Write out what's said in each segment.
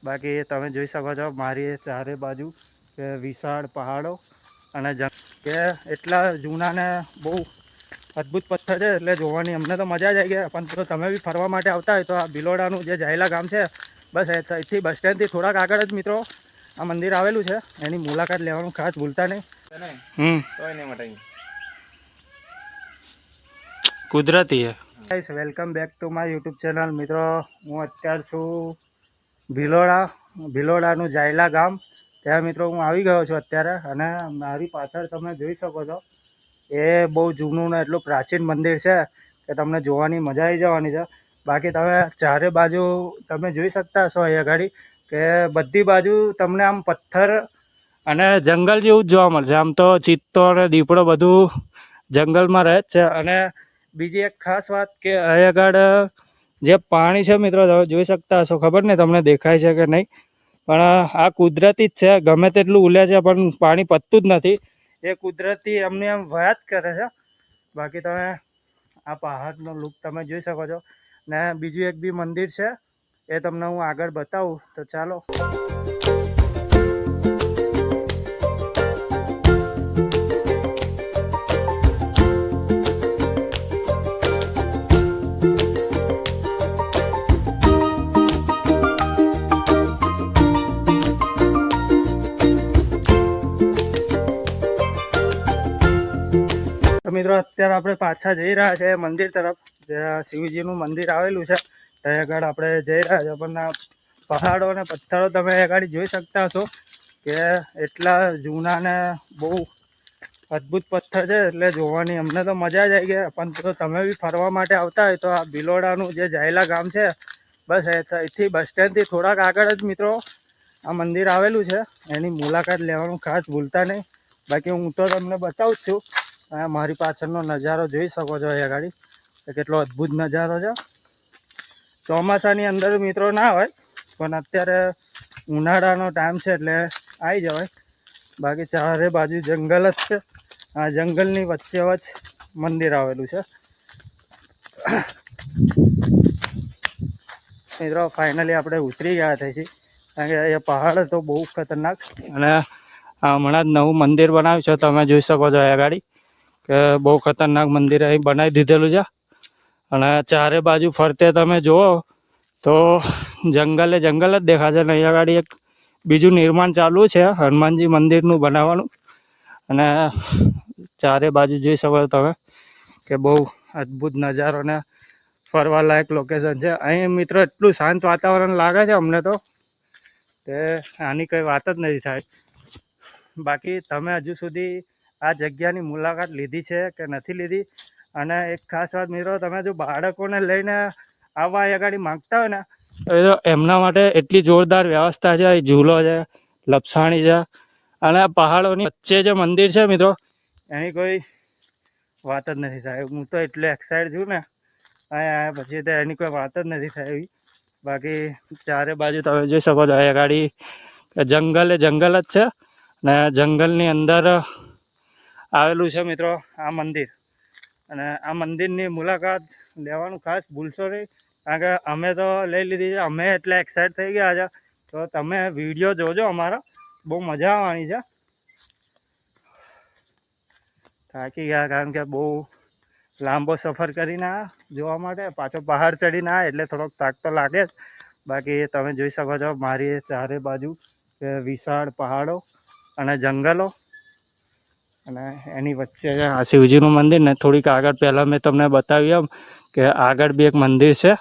બાકી તમે જોઈ શકો છો મારી ચારે બાજુ કે વિશાળ પહાડો અને કે એટલા જૂના ને બહુ અદ્ભુત પથ્થર છે એટલે જોવાની અમને તો મજા જ આવી ગઈ. પણ તો તમે બી ફરવા માટે આવતા હોય તો આ ભિલોડાનું જે જાયલા ગામ છે બસ અહીંથી બસ સ્ટેન્ડથી થોડાક આગળ જ મિત્રો આ મંદિર આવેલું છે. એની મુલાકાત લેવાનું ખાસ ભૂલતા નહીં. કુદરતી હે. Welcome back to my YouTube channel. મિત્રો હું અત્યાર છું ભિલોડાનું જાયલા ગામ. ત્યાં મિત્રો હું આવી ગયો છું અત્યારે અને મારી પાછળ તમે જોઈ શકો છો એ બહુ જૂનું ને એટલું પ્રાચીન મંદિર છે કે તમને જોવાની મજા આવી જવાની છે. બાકી તમે ચારે બાજુ તમે જોઈ શકતા હશો અહીંયા આગળ કે બધી બાજુ તમને આમ પથ્થર અને જંગલ જેવું જ જોવા મળશે. આમ તો ચિત્તો અને દીપડો બધું જંગલમાં રહે જ છે. અને બીજી એક ખાસ વાત કે અહીંયા આગળ જે પાણી છે મિત્રો તમે જોઈ શકતા હશો, ખબર નહીં તમને દેખાય છે કે નહીં, પણ આ કુદરતી જ છે. ગમે તેટલું ઉલે છે પણ પાણી પતતું જ નથી. એ કુદરતી એમને એમ વયા જ કરે છે. બાકી તમે આ પહાડનો લુક તમે જોઈ શકો છો. ને બીજું એક બી મંદિર છે એ તમને હું આગળ બતાવું. તો ચાલો. મિત્રો અત્યારે આપણે પાછા જઈ રહ્યા છે મંદિર તરફ. જ્યાં શિવજીનું મંદિર આવેલું છે ત્યાં આગળ આપણે જઈ રહ્યા છે. પણ પહાડો અને પથ્થરો તમે આગળ જોઈ શકતા હશો કે એટલા જૂના ને બહુ અદ્ભુત પથ્થર છે એટલે જોવાની અમને તો મજા જ આવી ગઈ. પણ તો તમે બી ફરવા માટે આવતા હોય તો આ ભિલોડાનું જે જાયલા ગામ છે બસ અહીંથી બસ સ્ટેન્ડથી થોડાક આગળ જ મિત્રો આ મંદિર આવેલું છે. એની મુલાકાત લેવાનું ખાસ ભૂલતા નહીં. બાકી હું તો તમને બતાવું જ છું. મારી પાછળનો નજારો જોઈ શકો છો અહીંયા આગળ કેટલો અદ્ભુત નજારો છે. ચોમાસાની અંદર મિત્રો ના હોય પણ અત્યારે ઉનાળાનો ટાઈમ છે એટલે આવી જવાય. બાકી ચારે બાજુ જંગલ જ છે. આ જંગલની વચ્ચે વચ્ચ મંદિર આવેલું છે. મિત્રો ફાઇનલી આપણે ઉતરી ગયા થઈ છીએ કારણ કે એ પહાડ તો બહુ ખતરનાક. અને હમણાં જ નવું મંદિર બનાવ્યું છે તમે જોઈ શકો છો અહીંયા આગળ કે બહુ ખતરનાક મંદિર અહીં બનાવી દીધેલું છે. અને ચારે બાજુ ફરતે તમે જુઓ તો જંગલ જ દેખાશે. અને અહીંયા આગળ એક બીજું નિર્માણ ચાલુ છે હનુમાનજી મંદિરનું બનાવવાનું. અને ચારે બાજુ જોઈ શકો છો તમે કે બહુ અદ્ભુત નજારો ને ફરવાલાયક લોકેશન છે. અહીં મિત્રો એટલું શાંત વાતાવરણ લાગે છે અમને તો કે આની કંઈ વાત જ નથી થાય. બાકી તમે હજુ સુધી આ જગ્યાની મુલાકાત લીધી છે કે નથી લીધી? અને એક ખાસ વાત મિત્રો, તમે જો બાળકોને લઈને આવવા આગળ માંગતા હોય ને તો એમના માટે એટલી જોરદાર વ્યવસ્થા છે. ઝૂલો છે, લપસાણી છે અને પહાડોની વચ્ચે જે મંદિર છે મિત્રો એની કોઈ વાત જ નથી થાય. હું તો એટલે એક્સાઇટેડ છું ને અહીંયા પછી તો એની કોઈ વાત જ નથી થાય એવી. બાકી ચારે બાજુ તમે જોઈ શકો છો અહીંયા આગળ જંગલ જ છે. ને જંગલની અંદર આવેલું છે મિત્રો આ મંદિર. અને આ મંદિરની મુલાકાત લેવાનું ખાસ ભૂલશો નહીં કારણ કે અમે તો લઈ લીધી છે. અમે એટલે એક્સાઇટ થઈ ગયા છે. તો તમે વિડીયો જોજો અમારા, બહુ મજા આવવાની છે. થાકી ગયા કારણ કે બહુ લાંબો સફર કરીને જોવા માટે પાછો પહાડ ચડીને એટલે થોડોક થાક તો લાગે જ. બાકી તમે જોઈ શકો છો મારી ચારે બાજુ કે વિશાળ પહાડો અને જંગલો અને એની વચ્ચે આ શિવજીનું મંદિર ને થોડીક આગળ પહેલાં મેં તમને બતાવ્યું એમ કે આગળ બી એક મંદિર છે.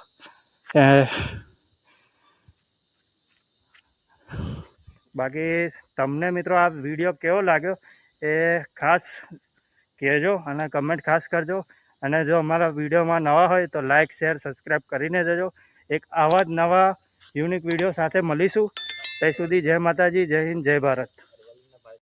બાકી તમને મિત્રો આ વિડીયો કેવો લાગ્યો એ ખાસ કહેજો અને કમેન્ટ ખાસ કરજો. અને જો અમારા વિડીયોમાં નવા હોય તો લાઇક, શેર, સબસ્ક્રાઈબ કરીને જજો. એક આવા જ નવા યુનિક વિડીયો સાથે મળીશું. ત્યાં સુધી જય માતાજી, જય હિન્દ, જય ભારત.